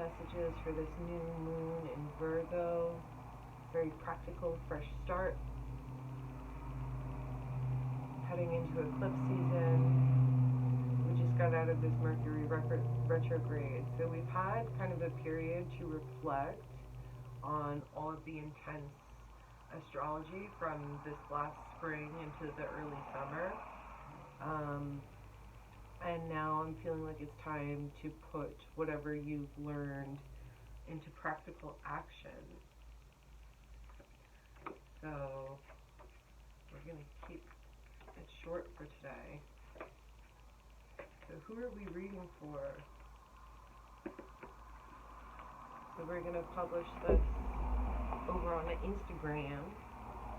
messages for this new moon in Virgo. Very practical, fresh start. Heading into eclipse season. We just got out of this Mercury retrograde. So we've had kind of a period to reflect on all of the intense astrology from this last spring into the early summer. And now I'm feeling like it's time to put whatever you've learned into practical action. So we're going to keep it short for today. So who are we reading for? So we're going to publish this over on the Instagram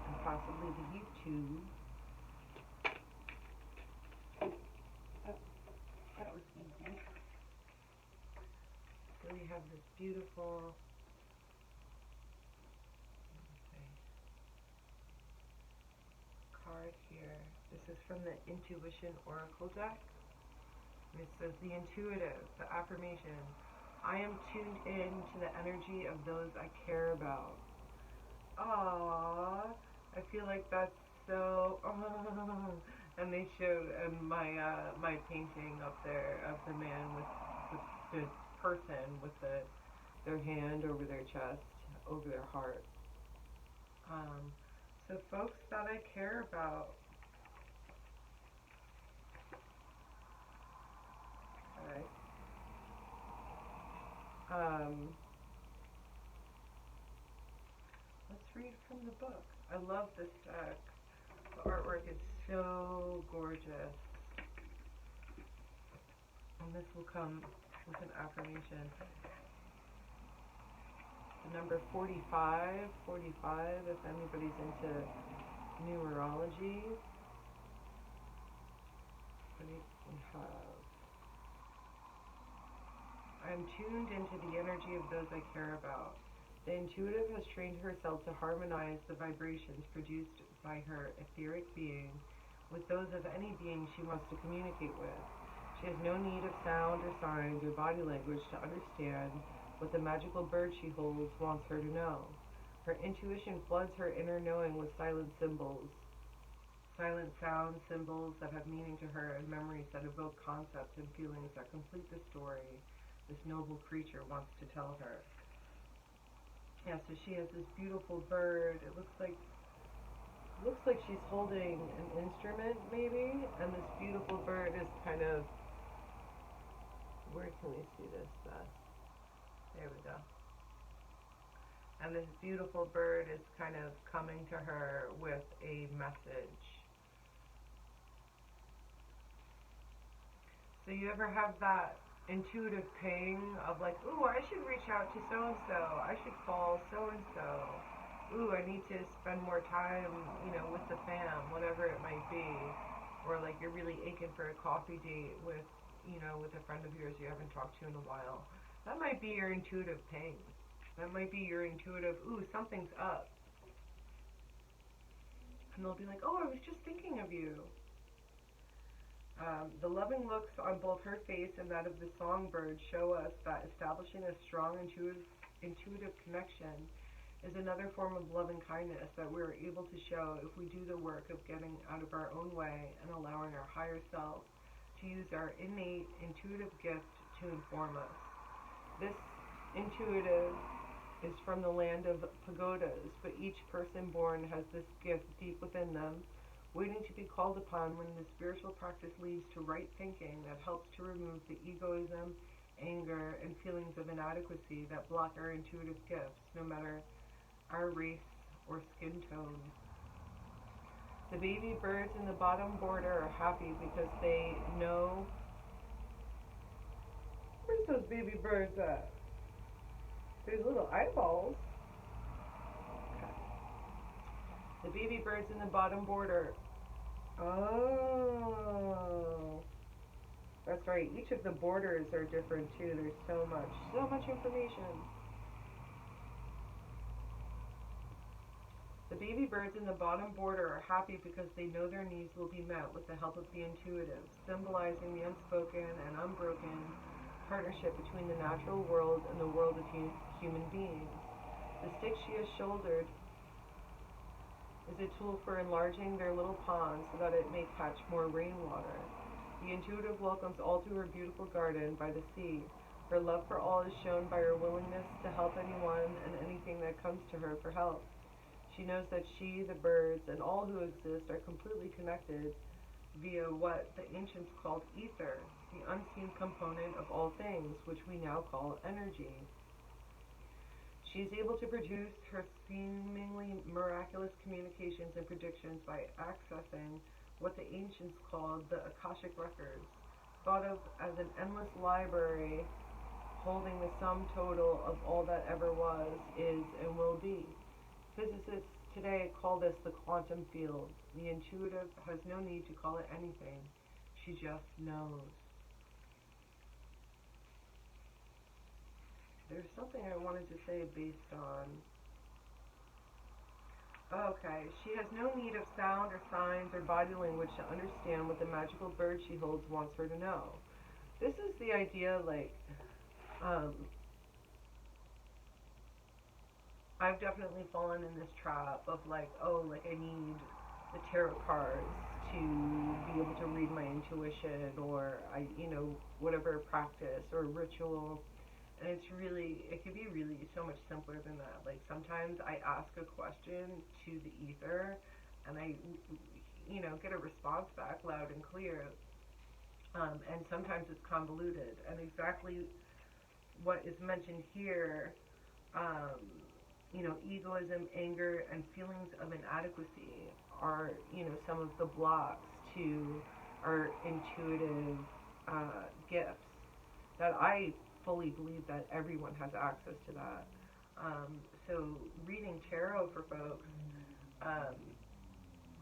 and possibly the YouTube. Oh, that was easy. So we have this beautiful card here. This is from the Intuition Oracle deck. It says the intuitive, the affirmation. I am tuned in to the energy of those I care about. Aww, I feel like that's so. And they showed my painting up there of the man with the person with their hand over their chest, over their heart. So folks that I care about. Okay. Let's read from the book. I love this deck. The artwork is so gorgeous. And this will come with an affirmation. The number 45, if anybody's into numerology. What do we have? I am tuned into the energy of those I care about. The intuitive has trained herself to harmonize the vibrations produced by her etheric being with those of any being she wants to communicate with. She has no need of sound or signs or body language to understand what the magical bird she holds wants her to know. Her intuition floods her inner knowing with silent symbols, silent sounds, symbols that have meaning to her, and memories that evoke concepts and feelings that complete the story this noble creature wants to tell her. Yeah, so she has this beautiful bird. It looks like she's holding an instrument maybe, and this beautiful bird is kind of, where can we see this best? There we go. And this beautiful bird is kind of coming to her with a message. So you ever have that intuitive ping of like, ooh, I should reach out to so-and-so. I should call so-and-so. Ooh, I need to spend more time, with the fam, whatever it might be. Or like you're really aching for a coffee date with a friend of yours you haven't talked to in a while. That might be your intuitive ping. That might be your intuitive, ooh, something's up. And they'll be like, oh, I was just thinking of you. The loving looks on both her face and that of the songbird show us that establishing a strong intuitive connection is another form of loving kindness that we're able to show if we do the work of getting out of our own way and allowing our higher self to use our innate intuitive gift to inform us. This intuitive is from the land of pagodas, but each person born has this gift deep within them, waiting to be called upon when the spiritual practice leads to right thinking that helps to remove the egoism, anger, and feelings of inadequacy that block our intuitive gifts, no matter our race or skin tone. The baby birds in the bottom border are happy because they know... Where's those baby birds at? There's little eyeballs. Okay. The baby birds in the bottom border. Oh, that's right. Each of the borders are different too. There's so much information. The baby birds in the bottom border are happy because they know their needs will be met with the help of the intuitive, symbolizing the unspoken and unbroken partnership between the natural world and the world of human beings. The stick she has shouldered is a tool for enlarging their little pond so that it may catch more rainwater. The intuitive welcomes all to her beautiful garden by the sea. Her love for all is shown by her willingness to help anyone and anything that comes to her for help. She knows that she, the birds, and all who exist are completely connected via what the ancients called ether, the unseen component of all things, which we now call energy. She is able to produce her seemingly miraculous communications and predictions by accessing what the ancients called the Akashic records, thought of as an endless library holding the sum total of all that ever was, is, and will be. Physicists today call this the quantum field. The intuitive has no need to call it anything. She just knows. There's something I wanted to say based on... Okay, she has no need of sound or signs or body language to understand what the magical bird she holds wants her to know. This is the idea, like, I've definitely fallen in this trap of like, oh, like I need the tarot cards to be able to read my intuition, or whatever practice or ritual. And it's really, it could be really so much simpler than that. Like sometimes I ask a question to the ether and I, get a response back loud and clear. And sometimes it's convoluted. And exactly what is mentioned here, egoism, anger, and feelings of inadequacy are, some of the blocks to our intuitive gifts that I fully believe that everyone has access to that. So reading tarot for folks,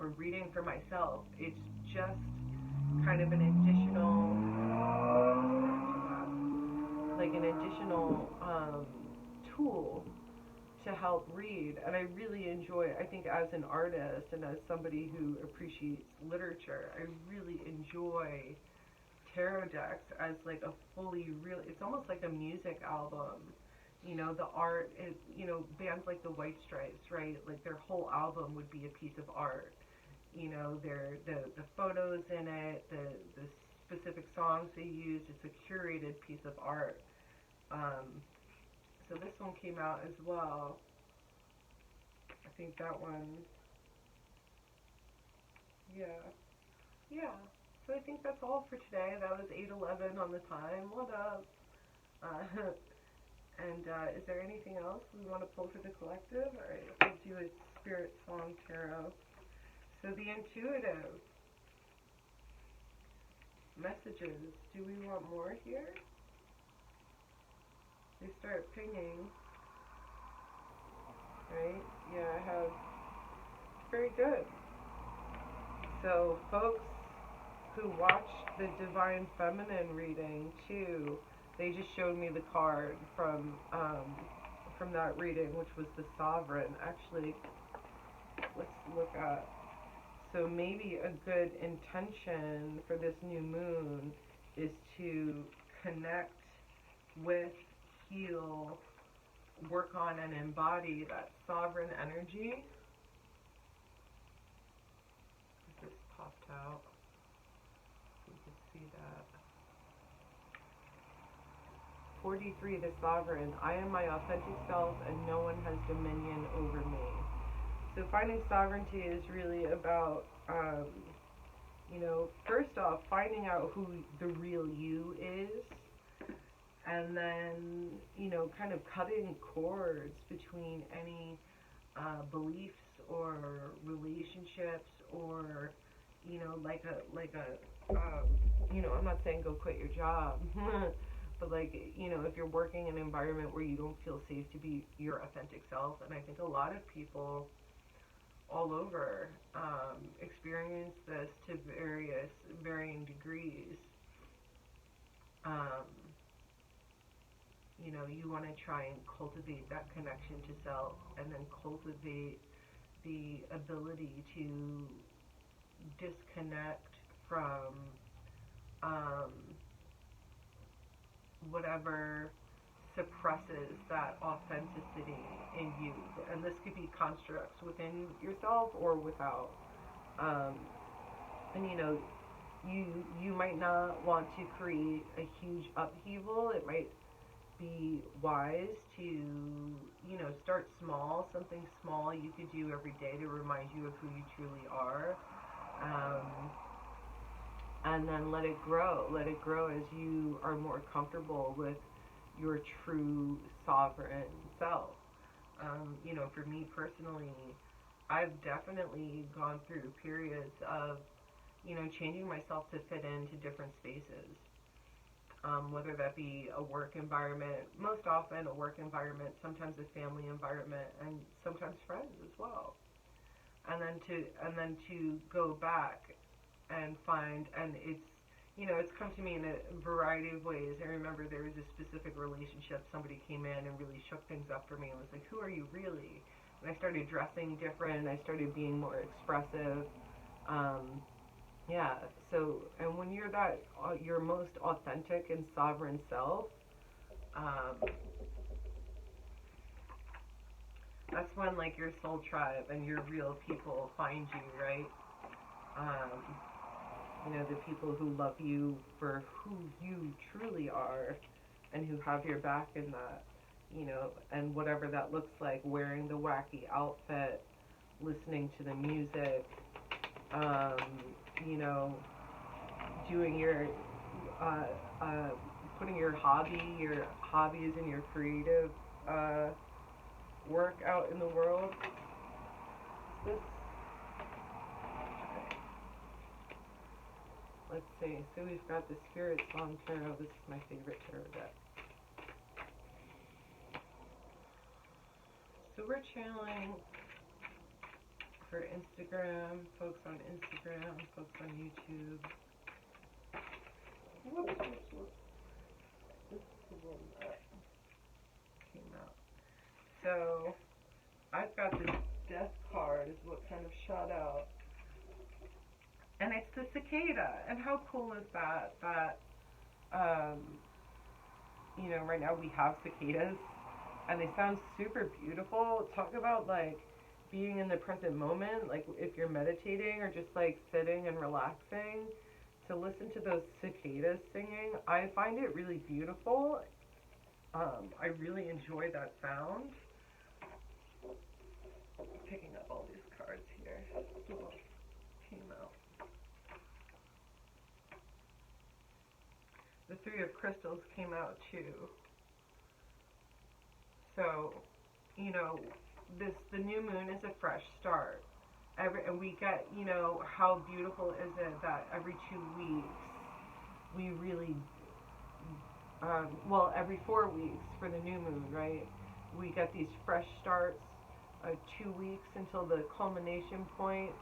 or reading for myself, it's just kind of an additional, tool to help read. And I really enjoy, I think as an artist and as somebody who appreciates literature, I really enjoy tarot decks as like a fully real, it's almost like a music album. The art, bands like the White Stripes, right? Like their whole album would be a piece of art. The photos in it, the specific songs they use, it's a curated piece of art. So this one came out as well. I think that one, yeah. So I think that's all for today. That was 8:11 on the time. What up? And is there anything else we want to pull for the collective? All right, we'll do a spirit song tarot. So the intuitive messages. Do we want more here? They start pinging. Right? Yeah, I have. Very good. So folks who watched the Divine Feminine reading too, they just showed me the card from that reading, which was the Sovereign. Actually, let's look at. So maybe a good intention for this new moon is to connect with, heal, work on, and embody that sovereign energy. This popped out. You can see that. 43, the Sovereign. I am my authentic self and no one has dominion over me. So finding sovereignty is really about, first off, finding out who the real you is, and then, kind of cutting cords between any beliefs or relationships or, I'm not saying go quit your job, but if you're working in an environment where you don't feel safe to be your authentic self, and I think a lot of people all over experience this to varying degrees. You want to try and cultivate that connection to self, and then cultivate the ability to disconnect from whatever suppresses that authenticity in you. And this could be constructs within yourself or without. Um, and you know, you might not want to create a huge upheaval. It might be wise to, start small, something small you could do every day to remind you of who you truly are. Um, and then let it grow. Let it grow as you are more comfortable with your true sovereign self. For me personally, I've definitely gone through periods of, changing myself to fit into different spaces. Whether that be a work environment, most often a work environment, sometimes a family environment, and sometimes friends as well. And then to go back and find, and it's come to me in a variety of ways. I remember there was a specific relationship, somebody came in and really shook things up for me and was like, who are you really? And I started dressing different, I started being more expressive. Um, yeah, so, and when you're that, your most authentic and sovereign self, um, that's when, like, your soul tribe and your real people find you, right? Um, the people who love you for who you truly are and who have your back in that, and whatever that looks like, wearing the wacky outfit, listening to the music, um, you know, doing your, uh, uh, putting your hobbies and your creative, work out in the world. This, let's see, so we've got the Spirit Song Tarot. This is my favorite tarot deck. So we're channeling for Instagram, folks on Instagram, folks on YouTube. Whoops. This is the one that came out. So I've got this death card is what kind of shot out. And it's the cicada. And how cool is that? That, right now we have cicadas and they sound super beautiful. Talk about like being in the present moment, like if you're meditating or just like sitting and relaxing, to listen to those cicadas singing, I find it really beautiful. I really enjoy that sound. Picking up all these cards here. Oh, came out. The Three of Crystals came out too. So, the new moon is a fresh start. And we get, how beautiful is it that every 2 weeks we really, every 4 weeks for the new moon, right? We get these fresh starts, 2 weeks until the culmination point,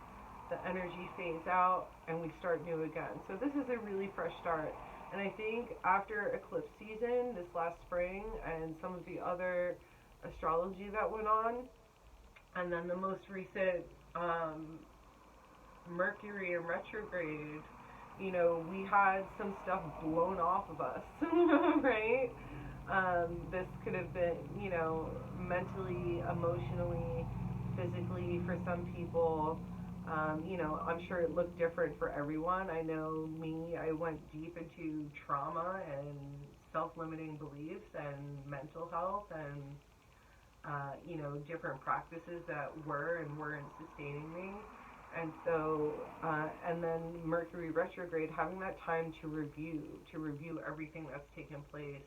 the energy fades out, and we start new again. So this is a really fresh start. And I think after eclipse season this last spring and some of the other astrology that went on, and then the most recent Mercury in retrograde, we had some stuff blown off of us, right? This could have been, mentally, emotionally, physically for some people. I'm sure it looked different for everyone. I know me, I went deep into trauma and self-limiting beliefs and mental health and, different practices that were and weren't sustaining me. And so, and then Mercury retrograde, having that time to review everything that's taken place.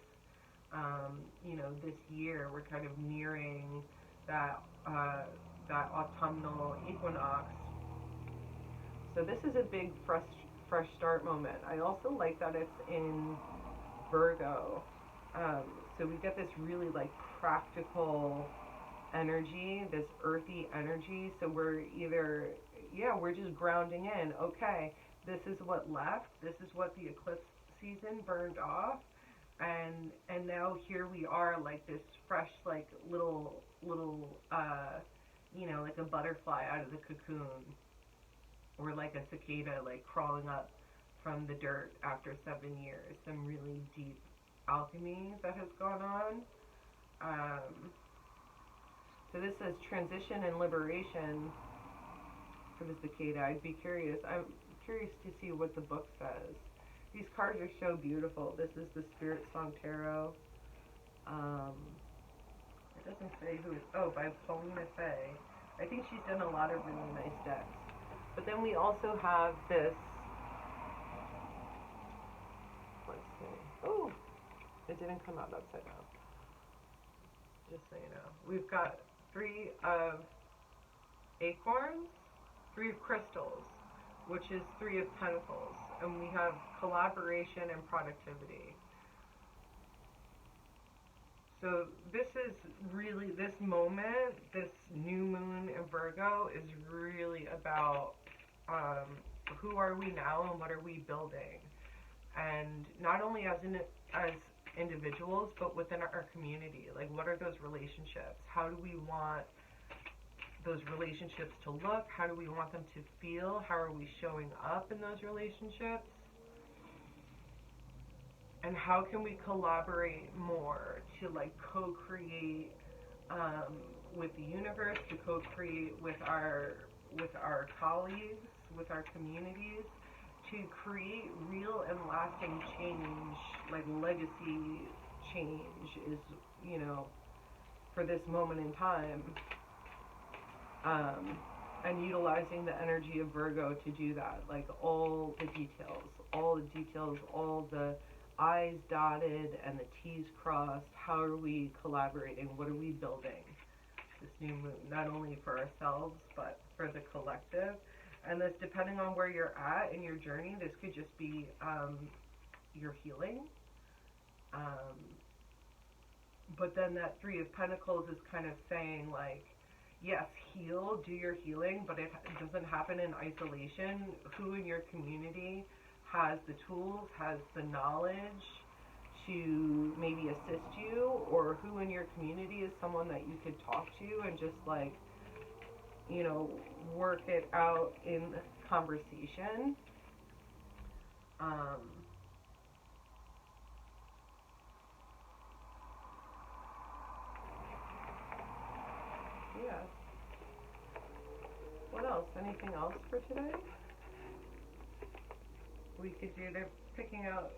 This year we're kind of nearing that autumnal equinox. So this is a big fresh start moment. I also like that it's in Virgo. So we get this really like practical energy, this earthy energy. So we're we're just grounding in. Okay, this is what left. This is what the eclipse season burned off. And now here we are, like this fresh, like little like a butterfly out of the cocoon, or like a cicada like crawling up from the dirt after 7 years. Some really deep alchemy that has gone on. So this says transition and liberation for the cicada. I'd be curious. I'm curious to see what the book says. These cards are so beautiful. This is the Spirit Song Tarot. It doesn't say who it's, oh, by Paulina Faye. I think she's done a lot of really nice decks. But then we also have this, let's see, oh, it didn't come out upside down. Just so you know. We've got 3 of acorns, 3 of crystals, which is 3 of pentacles. And we have collaboration and productivity. So this is really, this moment, this new moon in Virgo is really about who are we now and what are we building. And not only as individuals, but within our community. Like, what are those relationships? How do we want those relationships to look? How do we want them to feel? How are we showing up in those relationships? And how can we collaborate more to like co-create with the universe, to co-create with our colleagues, with our communities, to create real and lasting change, like legacy change is, you know, for this moment in time. And utilizing the energy of Virgo to do that, like all the details, all the I's dotted and the T's crossed. How are we collaborating? What are we building this new moon? Not only for ourselves, but for the collective. And this, depending on where you're at in your journey, this could just be your healing. But then that 3 of Pentacles is kind of saying like, yes, heal, do your healing, but it doesn't happen in isolation. Who in your community has the tools, has the knowledge to maybe assist you, or who in your community is someone that you could talk to and just like, you know, work it out in conversation. Yeah. What else? Anything else for today? We could do, they're picking out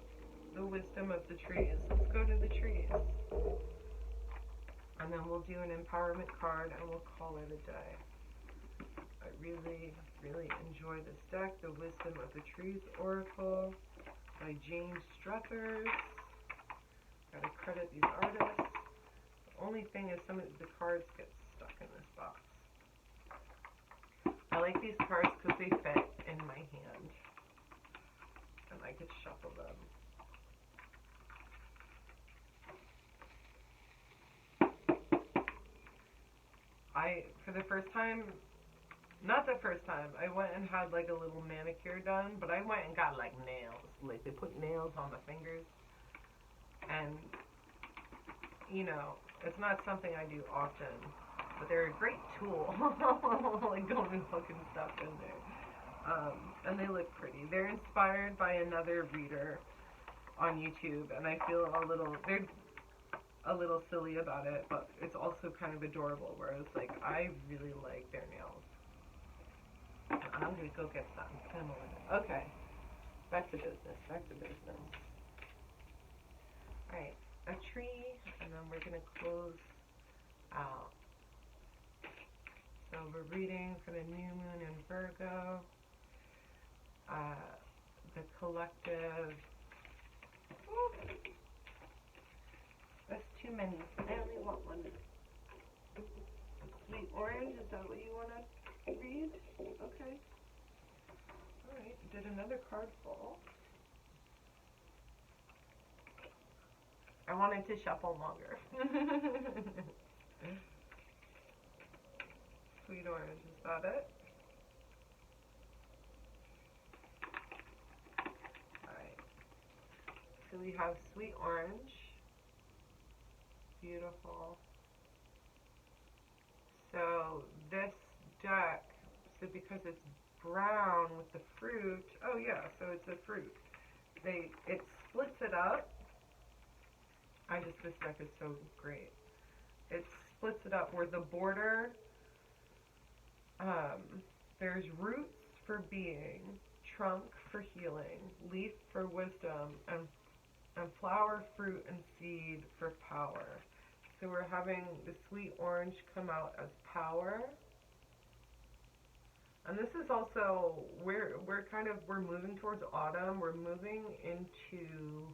the wisdom of the trees. Let's go to the trees. And then we'll do an empowerment card and we'll call it a day. I really, really enjoy this deck. The Wisdom of the Trees Oracle by James Struthers. Gotta credit these artists. The only thing is some of the cards get stuck in this box. I like these cards because they fit in my hand. And I could shuffle them. For the first time, not the first time, I went and had like a little manicure done, but I went and got like nails. Like they put nails on the fingers. And, you know, it's not something I do often, but they're a great tool. Like going and hooking stuff in there. And they look pretty. They're inspired by another reader on YouTube, and I feel they're a little silly about it, but it's also kind of adorable, whereas like I really like their nails. I'm gonna go get some. Okay, back to business. Alright, a tree, and then we're gonna close out. So we're reading for the new moon in Virgo, the collective. That's too many. I only want one. Sweet orange, is that what you want to read? Okay. Alright, did another card fall. I wanted to shuffle longer. Sweet orange, is that it? Alright. So we have sweet orange. Beautiful. So this deck, so because it's brown with the fruit, oh yeah, so it's a fruit. It splits it up this deck is so great. It splits it up where the border, there's roots for being, trunk for healing, leaf for wisdom, and flower, fruit, and seed for power. So we're having the sweet orange come out as power. And this is also, we're moving towards autumn. We're moving into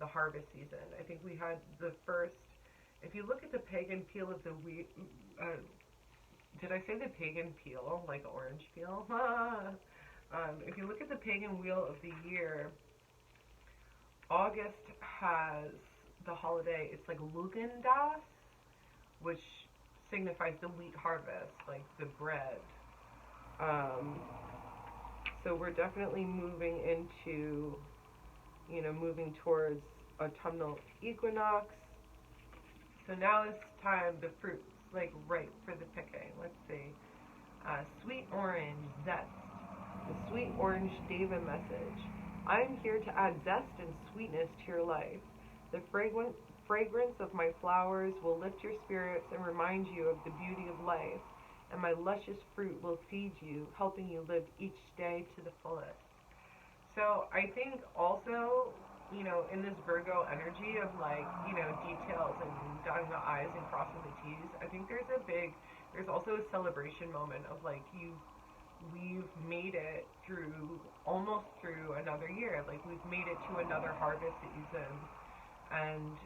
the harvest season. I think we had the first, if you look at the pagan peel of the wheat, did I say the pagan peel, like orange peel? If you look at the pagan wheel of the year, August has the holiday, it's like Lugendas, which signifies the wheat harvest, like the bread. So we're definitely moving into, moving towards autumnal equinox. So now it's time, the fruit's like ripe for the picking. Let's see. Sweet orange, zest. The sweet orange Deva message. I am here to add zest and sweetness to your life. The fragrance of my flowers will lift your spirits and remind you of the beauty of life, and my luscious fruit will feed you, helping you live each day to the fullest. So I think also, in this Virgo energy of details and dotting the I's and crossing the T's, I think there's also a celebration moment of we've made it almost through another year. Like we've made it to another harvest season. And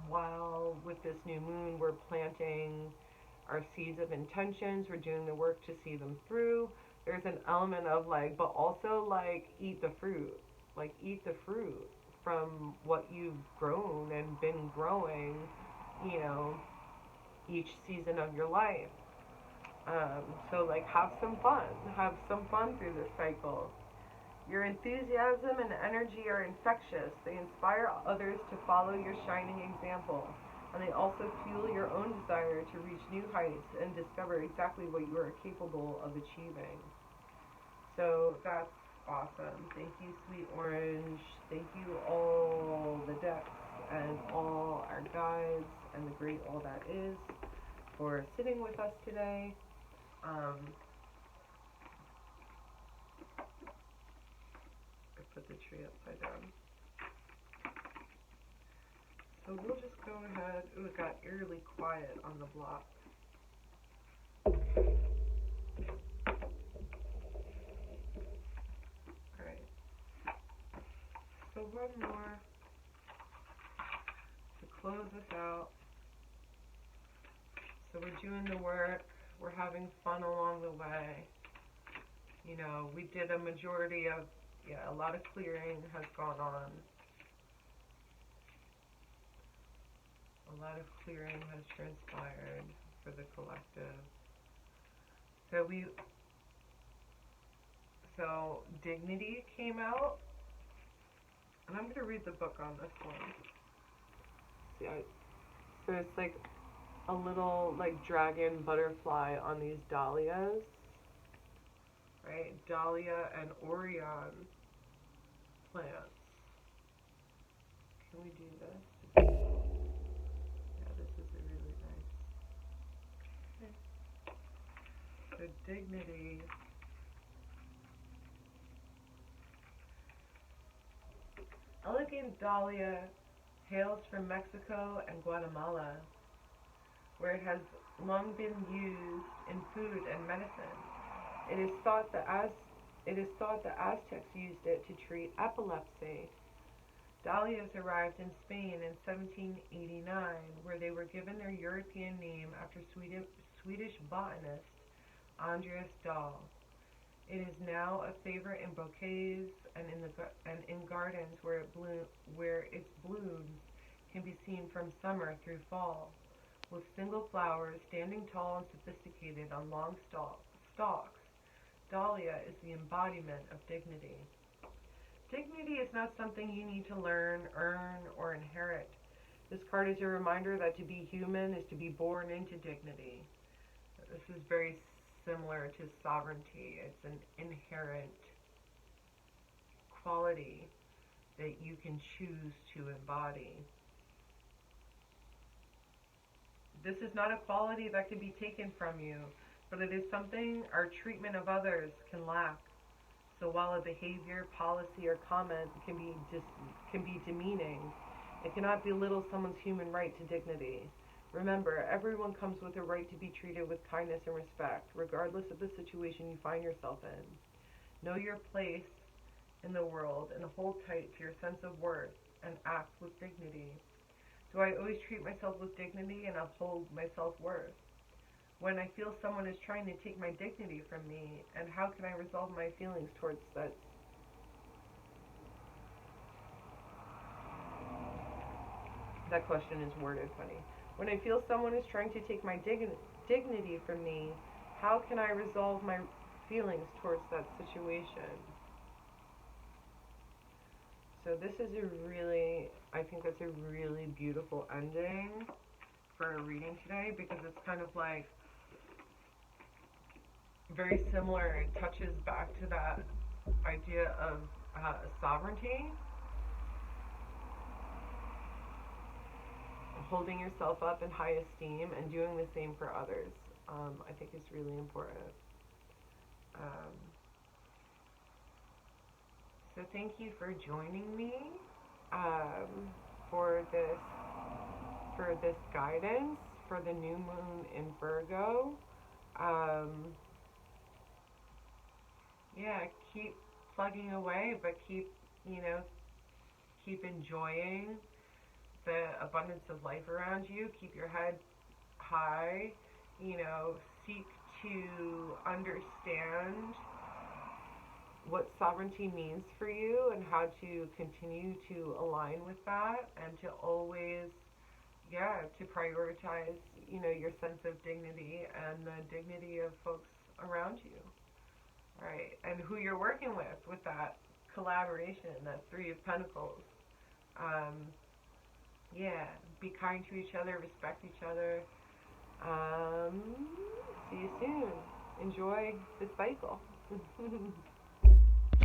while with this new moon, we're planting our seeds of intentions, we're doing the work to see them through. There's an element of but also eat the fruit. Eat the fruit from what you've grown and been growing, each season of your life. So have some fun through this cycle. Your enthusiasm and energy are infectious. They inspire others to follow your shining example, and they also fuel your own desire to reach new heights and discover exactly what you are capable of achieving. So that's awesome. Thank you, Sweet Orange. Thank you, all the decks and all our guides and the great all that is for sitting with us today. I put the tree upside down. So we'll just go ahead. Ooh, it got eerily quiet on the block. Alright. So one more to close this out. So we're doing the work. We're having fun along the way. We did a majority of, a lot of clearing has gone on. A lot of clearing has transpired for the collective. So Dignity came out, and I'm going to read the book on this one. So it's a little dragon butterfly on these dahlias, right? Dahlia and Orion plants. Can we do this? Yeah, this is a really nice. Okay. So Dignity. Elegant Dahlia hails from Mexico and Guatemala, where it has long been used in food and medicine. It is thought the Aztecs used it to treat epilepsy. Dahlias arrived in Spain in 1789, where they were given their European name after Swedish botanist Andreas Dahl. It is now a favorite in bouquets and in gardens where its blooms can be seen from summer through fall, with single flowers standing tall and sophisticated on long stalks. Dahlia is the embodiment of dignity. Dignity is not something you need to learn, earn, or inherit. This card is a reminder that to be human is to be born into dignity. This is very similar to sovereignty. It's an inherent quality that you can choose to embody. This is not a quality that can be taken from you, but it is something our treatment of others can lack. So while a behavior, policy, or comment can be demeaning, it cannot belittle someone's human right to dignity. Remember, everyone comes with a right to be treated with kindness and respect, regardless of the situation you find yourself in. Know your place in the world and hold tight to your sense of worth and act with dignity. Do I always treat myself with dignity and uphold my self-worth? When I feel someone is trying to take my dignity from me, and how can I resolve my feelings towards that? That question is worded funny. When I feel someone is trying to take my dignity from me, how can I resolve my feelings towards that situation? So this is I think that's a really beautiful ending for a reading today, because it's kind of like very similar. It touches back to that idea of sovereignty, holding yourself up in high esteem and doing the same for others. I think is really important. So thank you for joining me for this guidance for the new moon in Virgo. Yeah, keep plugging away, but keep enjoying the abundance of life around you. Keep your head high. Seek to understand what sovereignty means for you and how to continue to align with that, and to always, to prioritize, your sense of dignity and the dignity of folks around you, right? And who you're working with that collaboration, that Three of Pentacles. Be kind to each other, respect each other. See you soon. Enjoy the cycle.